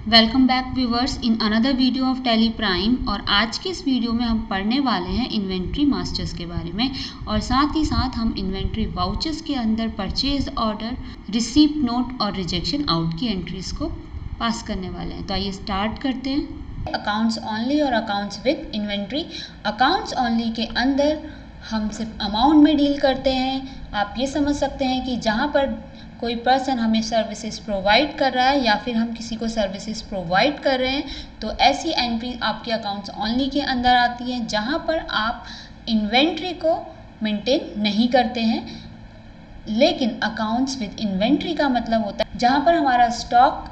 Welcome back viewers in another video of tally prime. और आज के इस वीडियो में हम पढ़ने वाले हैं इन्वेंट्री मास्टर्स के बारे में, और साथ ही साथ हम इन्वेंट्री वाउचर्स के अंदर परचेज ऑर्डर, रिसीप्ट नोट और रिजेक्शन आउट की एंट्रीज को पास करने वाले हैं। तो आइए स्टार्ट करते हैं। अकाउंट्स ऑनली और accounts with inventory. Accounts only के अंदर हम सिर्फ अमाउंट में डील करते हैं। आप ये समझ सकते हैं कि जहाँ पर कोई पर्सन हमें सर्विसेज प्रोवाइड कर रहा है या फिर हम किसी को सर्विसेज प्रोवाइड कर रहे हैं, तो ऐसी एंट्री आपके अकाउंट्स ऑनली के अंदर आती है जहाँ पर आप इन्वेंट्री को मेंटेन नहीं करते हैं। लेकिन अकाउंट्स विद इन्वेंट्री का मतलब होता है जहाँ पर हमारा स्टॉक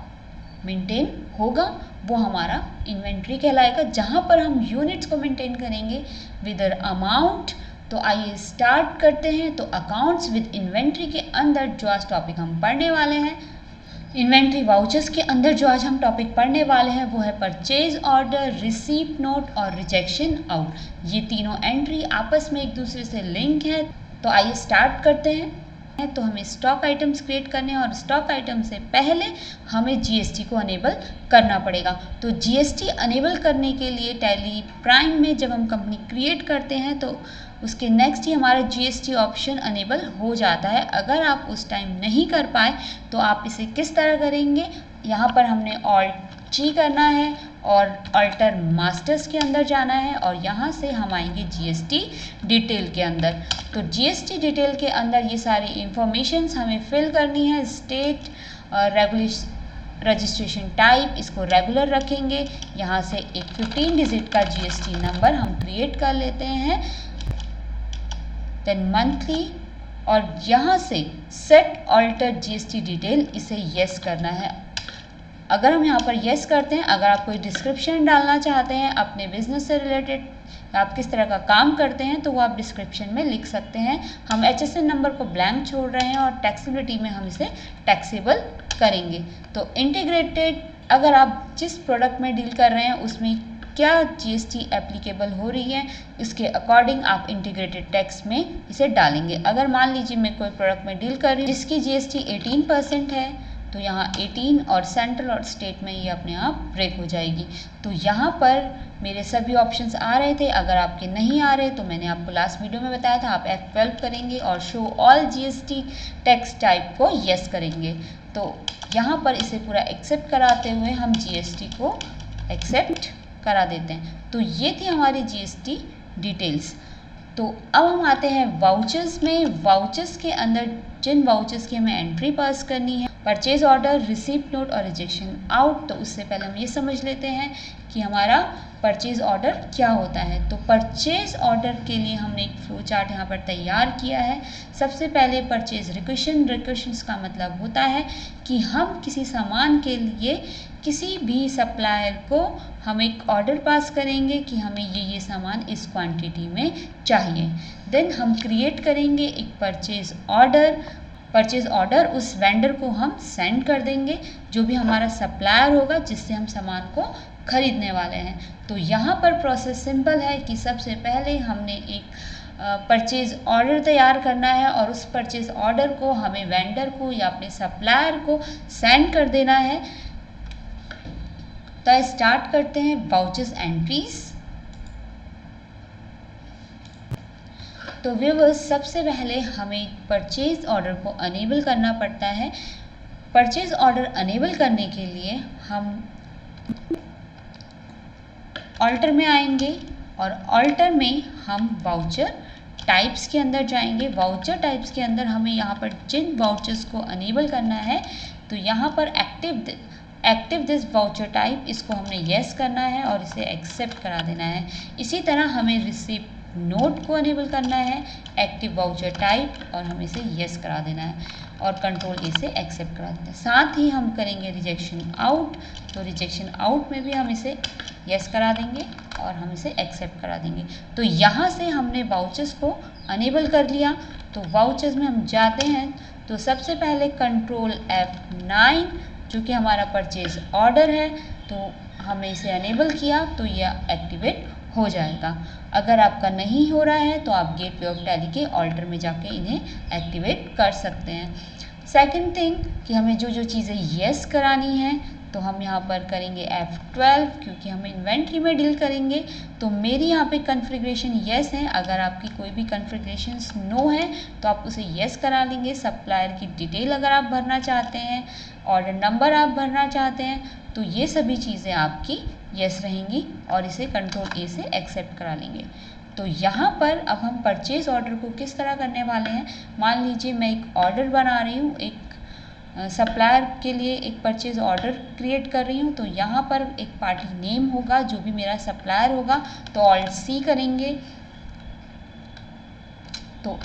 मेंटेन होगा वो हमारा इन्वेंट्री कहलाएगा। जहाँ पर हम यूनिट्स को मेंटेन करेंगे विद अमाउंट। तो आइए स्टार्ट करते हैं। तो अकाउंट्स विद इन्वेंट्री के अंदर जो आज टॉपिक हम पढ़ने वाले हैं, इन्वेंट्री वाउचर्स के अंदर जो आज हम टॉपिक पढ़ने वाले हैं वो है परचेज ऑर्डर, रिसीप्ट नोट और रिजेक्शन आउट। ये तीनों एंट्री आपस में एक दूसरे से लिंक है। तो आइए स्टार्ट करते हैं। तो हमें स्टॉक आइटम्स क्रिएट करने हैं और स्टॉक आइटम से पहले हमें जीएसटी को अनेबल करना पड़ेगा। तो जीएसटी अनेबल करने के लिए टैली प्राइम में जब हम कंपनी क्रिएट करते हैं तो उसके नेक्स्ट ही हमारा जीएसटी ऑप्शन अनेबल हो जाता है। अगर आप उस टाइम नहीं कर पाए तो आप इसे किस तरह करेंगे, यहाँ पर हमने ऑल्ट जी करना है और अल्टर मास्टर्स के अंदर जाना है और यहाँ से हम आएंगे जीएसटी डिटेल के अंदर। तो जीएसटी डिटेल के अंदर ये सारी इंफॉर्मेशंस हमें फिल करनी है। स्टेट, रजिस्ट्रेशन टाइप, इसको रेगुलर रखेंगे। यहाँ से एक 15 डिजिट का जीएसटी नंबर हम क्रिएट कर लेते हैं। देन मंथली, और यहाँ से सेट ऑल्टर जीएसटी डिटेल, इसे यस करना है। अगर हम यहाँ पर यस करते हैं, अगर आप कोई डिस्क्रिप्शन डालना चाहते हैं अपने बिजनेस से रिलेटेड, आप किस तरह का काम करते हैं, तो वो आप डिस्क्रिप्शन में लिख सकते हैं। हम HSN नंबर को ब्लैंक छोड़ रहे हैं और टैक्सेबिलिटी में हम इसे टैक्सेबल करेंगे। तो इंटीग्रेटेड, अगर आप जिस प्रोडक्ट में डील कर रहे हैं उसमें क्या जीएसटी एप्लीकेबल हो रही है, इसके अकॉर्डिंग आप इंटीग्रेटेड टैक्स में इसे डालेंगे। अगर मान लीजिए मैं कोई प्रोडक्ट में डील कर रही हूँ जिसकी जीएसटी 18% है, तो यहाँ 18 और सेंट्रल और स्टेट में ये अपने आप ब्रेक हो जाएगी। तो यहाँ पर मेरे सभी ऑप्शंस आ रहे थे। अगर आपके नहीं आ रहे तो मैंने आपको लास्ट वीडियो में बताया था, आप F12 करेंगे और show all GST tax type को यस करेंगे। तो यहाँ पर इसे पूरा एक्सेप्ट कराते हुए हम जीएसटी को एक्सेप्ट करा देते हैं। तो ये थी हमारी जीएसटी डिटेल्स। तो अब हम आते हैं वाउचर्स में। वाउचर्स के अंदर जिन वाउचर्स की हमें एंट्री पास करनी है, परचेज ऑर्डर, रिसीप्ट नोट और रिजेक्शन आउट। तो उससे पहले हम ये समझ लेते हैं कि हमारा परचेज ऑर्डर क्या होता है। तो परचेज ऑर्डर के लिए हमने एक फ्लो चार्ट यहाँ पर तैयार किया है। सबसे पहले परचेज रिक्वेशंस का मतलब होता है कि हम किसी सामान के लिए किसी भी सप्लायर को हम एक ऑर्डर पास करेंगे कि हमें ये सामान इस क्वांटिटी में चाहिए। देन हम क्रिएट करेंगे एक परचेज ऑर्डर उस वेंडर को हम सेंड कर देंगे, जो भी हमारा सप्लायर होगा जिससे हम सामान को खरीदने वाले हैं। तो यहाँ पर प्रोसेस सिंपल है कि सबसे पहले हमने एक परचेज ऑर्डर तैयार करना है और उस परचेज ऑर्डर को हमें वेंडर को या अपने सप्लायर को सेंड कर देना है। तो स्टार्ट करते हैं वाउचर्स एंट्रीज। तो व्यूअर्स, सबसे पहले हमें परचेज ऑर्डर को अनेबल करना पड़ता है। परचेज ऑर्डर अनेबल करने के लिए हम ऑल्टर में आएंगे और ऑल्टर में हम वाउचर टाइप्स के अंदर जाएंगे। वाउचर टाइप्स के अंदर हमें यहाँ पर जिन वाउचर्स को अनेबल करना है, तो यहाँ पर एक्टिव दिस वाउचर टाइप, इसको हमने येस करना है और इसे एक्सेप्ट करा देना है। इसी तरह हमें रिसीप्ट नोट को अनेबल करना है, एक्टिव वाउचर टाइप, और हमें इसे येस करा देना है और कंट्रोल ए से एक्सेप्ट करा देना है। साथ ही हम करेंगे रिजेक्शन आउट। तो रिजेक्शन आउट में भी हम इसे येस करा देंगे और हम इसे एक्सेप्ट करा देंगे। तो यहाँ से हमने वाउचर्स को अनेबल कर लिया। तो वाउचर्स में हम जाते हैं तो सबसे पहले कंट्रोल F9, जो कि हमारा परचेज ऑर्डर है, तो हमने इसे अनेबल किया तो यह एक्टिवेट हो जाएगा। अगर आपका नहीं हो रहा है तो आप गेटवे ऑफ टैली के ऑल्टर में जाके इन्हें एक्टिवेट कर सकते हैं। सेकंड थिंग कि हमें जो चीज़ें येस करानी है, तो हम यहाँ पर करेंगे F12 क्योंकि हम इन्वेंट्री में डील करेंगे। तो मेरी यहाँ पे कॉन्फ़िगरेशन येस है। अगर आपकी कोई भी कॉन्फ़िगरेशंस नो है तो आप उसे येस करा लेंगे। सप्लायर की डिटेल अगर आप भरना चाहते हैं, ऑर्डर नंबर आप भरना चाहते हैं, तो ये सभी चीज़ें आपकी येस रहेंगी और इसे कंट्रोल A से एक्सेप्ट करा लेंगे। तो यहाँ पर अब हम परचेज ऑर्डर को किस तरह करने वाले हैं। मान लीजिए मैं एक ऑर्डर बना रही हूँ, एक सप्लायर के लिए एक परचेज ऑर्डर क्रिएट कर रही हूँ। तो यहाँ पर एक पार्टी नेम होगा जो भी मेरा सप्लायर होगा, तो ऑल्ट C करेंगे। तो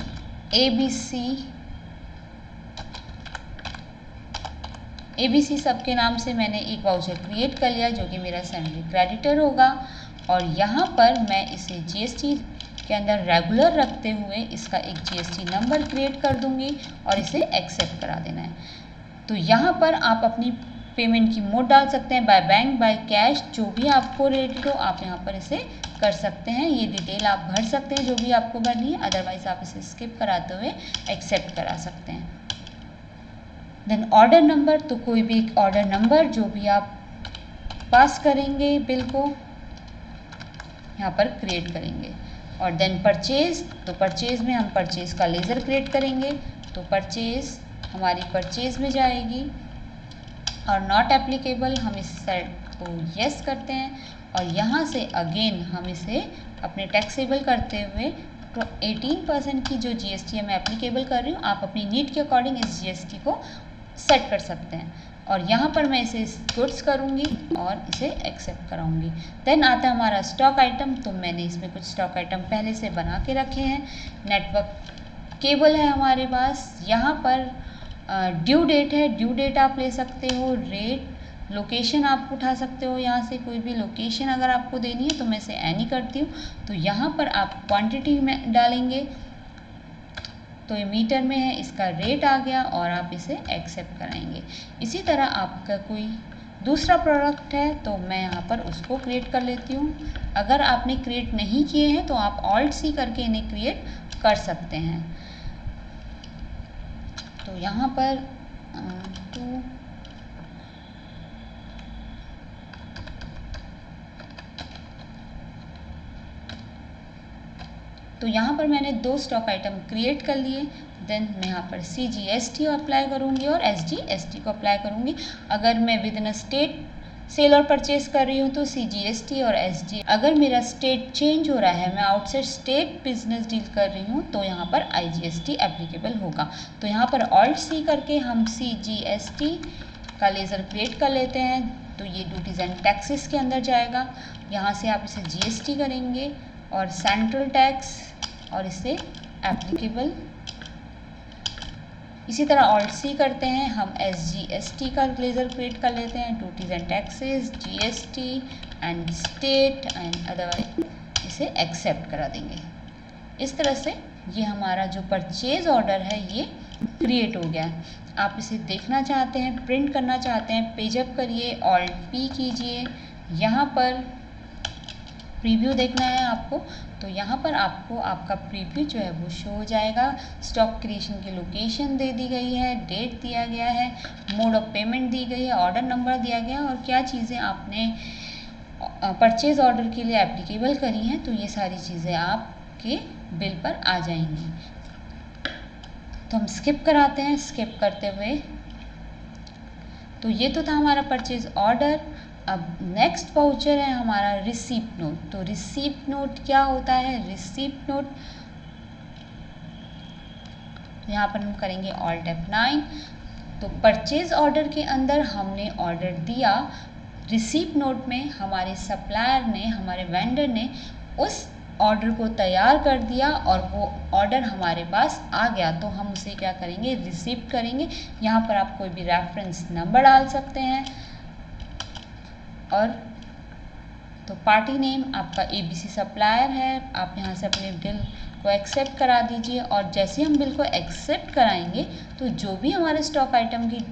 ABC सब के नाम से मैंने एक वाउचर क्रिएट कर लिया जो कि मेरा सैलरी क्रेडिटर होगा। और यहाँ पर मैं इसे GST के अंदर रेगुलर रखते हुए इसका एक GST नंबर क्रिएट कर दूंगी और इसे एक्सेप्ट करा देना है। तो यहाँ पर आप अपनी पेमेंट की मोड डाल सकते हैं, बाय बैंक, बाय कैश, जो भी आपको रेडी हो आप यहाँ पर इसे कर सकते हैं। ये डिटेल आप भर सकते हैं जो भी आपको भरनी है, अदरवाइज आप इसे स्किप कराते हुए एक्सेप्ट करा सकते हैं। देन ऑर्डर नंबर, तो कोई भी एक ऑर्डर नंबर जो भी आप पास करेंगे बिल को यहाँ पर क्रिएट करेंगे। और देन परचेज, तो परचेज में हम परचेज का लेज़र क्रिएट करेंगे। तो परचेज हमारी परचेज में जाएगी और नॉट एप्लीकेबल, हम इस सेट को येस करते हैं। और यहाँ से अगेन हम इसे अपने टैक्सेबल करते हुए तो 18% की जो GST मैं एप्लीकेबल कर रही हूँ, आप अपनी नीड के अकॉर्डिंग इस GST को सेट कर सकते हैं। और यहाँ पर मैं इसे गुड्स करूँगी और इसे एक्सेप्ट कराऊँगी। देन आता है हमारा स्टॉक आइटम। तो मैंने इसमें कुछ स्टॉक आइटम पहले से बना के रखे हैं। नेटवर्क केबल है हमारे पास, यहाँ पर ड्यू डेट है, ड्यू डेट आप ले सकते हो, रेट, लोकेशन आप उठा सकते हो, यहाँ से कोई भी लोकेशन अगर आपको देनी है। तो मैं इसे एनी करती हूँ। तो यहाँ पर आप क्वांटिटी में डालेंगे, तो ये मीटर में है, इसका रेट आ गया और आप इसे एक्सेप्ट कराएंगे। इसी तरह आपका कोई दूसरा प्रोडक्ट है तो मैं यहाँ पर उसको क्रिएट कर लेती हूँ। अगर आपने क्रिएट नहीं किए हैं तो आप ऑल्ट C करके इन्हें क्रिएट कर सकते हैं। तो यहाँ पर तो यहाँ पर मैंने 2 स्टॉक आइटम क्रिएट कर लिए। देन मैं यहाँ पर CGST अप्लाई करूँगी और SGST को अप्लाई करूँगी। अगर मैं विद इन स्टेट सेल और परचेज कर रही हूँ तो CGST और SG। अगर मेरा स्टेट चेंज हो रहा है, मैं आउटसाइड स्टेट बिजनेस डील कर रही हूँ, तो यहाँ पर IGST एप्लीकेबल होगा। तो यहाँ पर ऑल्ट C करके हम CGST का लेज़र क्रिएट कर लेते हैं। तो ये ड्यूटीज़ एंड टैक्सेस के अंदर जाएगा। यहाँ से आप इसे GST करेंगे और सेंट्रल टैक्स और इसे एप्लीकेबल। इसी तरह ऑल्ट C करते हैं, हम SGST का लेज़र क्रिएट कर लेते हैं। Duties and taxes, GST and state and otherwise इसे एक्सेप्ट करा देंगे। इस तरह से ये हमारा जो परचेज ऑर्डर है ये क्रिएट हो गया है। आप इसे देखना चाहते हैं, प्रिंट करना चाहते हैं, पेजअप करिए, ऑल्ट P कीजिए। यहाँ पर प्रीव्यू देखना है आपको, तो यहाँ पर आपको आपका प्रीव्यू जो है वो शो हो जाएगा। स्टॉक क्रिएशन की लोकेशन दे दी गई है, डेट दिया गया है, मोड ऑफ पेमेंट दी गई है, ऑर्डर नंबर दिया गया है और क्या चीज़ें आपने परचेज ऑर्डर के लिए एप्लीकेबल करी हैं। तो ये सारी चीज़ें आपके बिल पर आ जाएंगी। तो हम स्किप कराते हैं। स्किप करते हुए तो ये तो था हमारा परचेज ऑर्डर। अब नेक्स्ट वाउचर है हमारा रिसीप्ट नोट। तो रिसीप्ट नोट क्या होता है? रिसीप्ट नोट यहाँ पर हम करेंगे ऑल्ट F9। तो परचेज ऑर्डर के अंदर हमने ऑर्डर दिया, रिसीप्ट नोट में हमारे सप्लायर ने, हमारे वेंडर ने उस ऑर्डर को तैयार कर दिया और वो ऑर्डर हमारे पास आ गया। तो हम उसे क्या करेंगे? रिसीप्ट करेंगे। यहाँ पर आप कोई भी रेफरेंस नंबर डाल सकते हैं और तो पार्टी नेम आपका ABC सप्लायर है। आप यहाँ से अपने बिल को एक्सेप्ट करा दीजिए और जैसे हम बिल को एक्सेप्ट कराएंगे तो जो भी हमारे स्टॉक आइटम की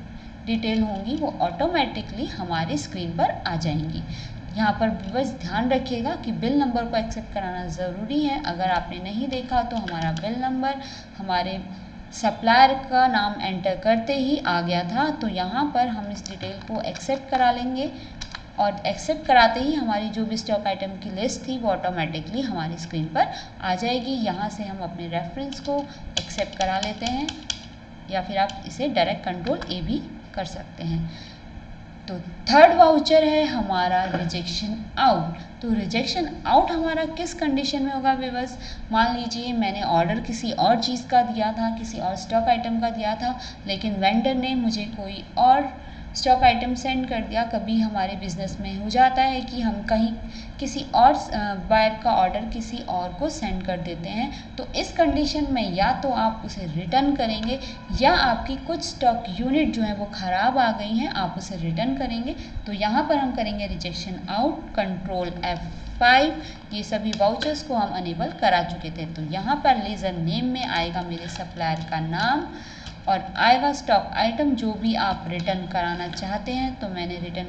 डिटेल होंगी वो ऑटोमेटिकली हमारी स्क्रीन पर आ जाएंगी। यहाँ पर बस ध्यान रखिएगा कि बिल नंबर को एक्सेप्ट कराना ज़रूरी है। अगर आपने नहीं देखा तो हमारा बिल नंबर हमारे सप्लायर का नाम एंटर करते ही आ गया था। तो यहाँ पर हम इस डिटेल को एक्सेप्ट करा लेंगे और एक्सेप्ट कराते ही हमारी जो भी स्टॉक आइटम की लिस्ट थी वो ऑटोमेटिकली हमारी स्क्रीन पर आ जाएगी। यहाँ से हम अपने रेफरेंस को एक्सेप्ट करा लेते हैं या फिर आप इसे डायरेक्ट कंट्रोल ए भी कर सकते हैं। तो थर्ड वाउचर है हमारा रिजेक्शन आउट। तो रिजेक्शन आउट हमारा किस कंडीशन में होगा व्यूअर्स? मान लीजिए मैंने ऑर्डर किसी और चीज़ का दिया था, किसी और स्टॉक आइटम का दिया था, लेकिन वेंडर ने मुझे कोई और स्टॉक आइटम सेंड कर दिया। कभी हमारे बिजनेस में हो जाता है कि हम कहीं किसी और बायर का ऑर्डर किसी और को सेंड कर देते हैं। तो इस कंडीशन में या तो आप उसे रिटर्न करेंगे या आपकी कुछ स्टॉक यूनिट जो है वो ख़राब आ गई हैं, आप उसे रिटर्न करेंगे। तो यहाँ पर हम करेंगे रिजेक्शन आउट, कंट्रोल F5। ये सभी वाउचर्स को हम अनेबल करा चुके थे। तो यहाँ पर लेज़र नेम में आएगा मेरे सप्लायर का नाम और आएगा स्टॉक आइटम जो भी आप रिटर्न कराना चाहते हैं। तो मैंने रिटर्न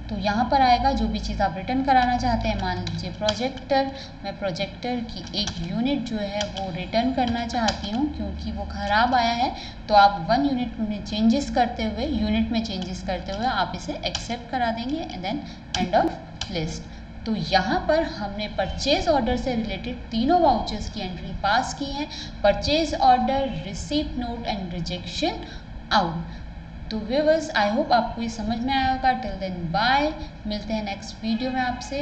तो यहाँ पर आएगा जो भी चीज़ आप रिटर्न कराना चाहते हैं। मान लीजिए प्रोजेक्टर, मैं प्रोजेक्टर की एक यूनिट जो है वो रिटर्न करना चाहती हूँ क्योंकि वो ख़राब आया है। तो आप यूनिट में चेंजेस करते हुए आप इसे एक्सेप्ट करा देंगे and then end of list. तो यहाँ पर हमने परचेज ऑर्डर से रिलेटेड तीनों वाउचर्स की एंट्री पास की है: purchase order, receipt note and rejection out. तो व्यूअर्स, आई होप आपको ये समझ में आया होगा। टिल देन बाय, मिलते हैं नेक्स्ट वीडियो में आपसे।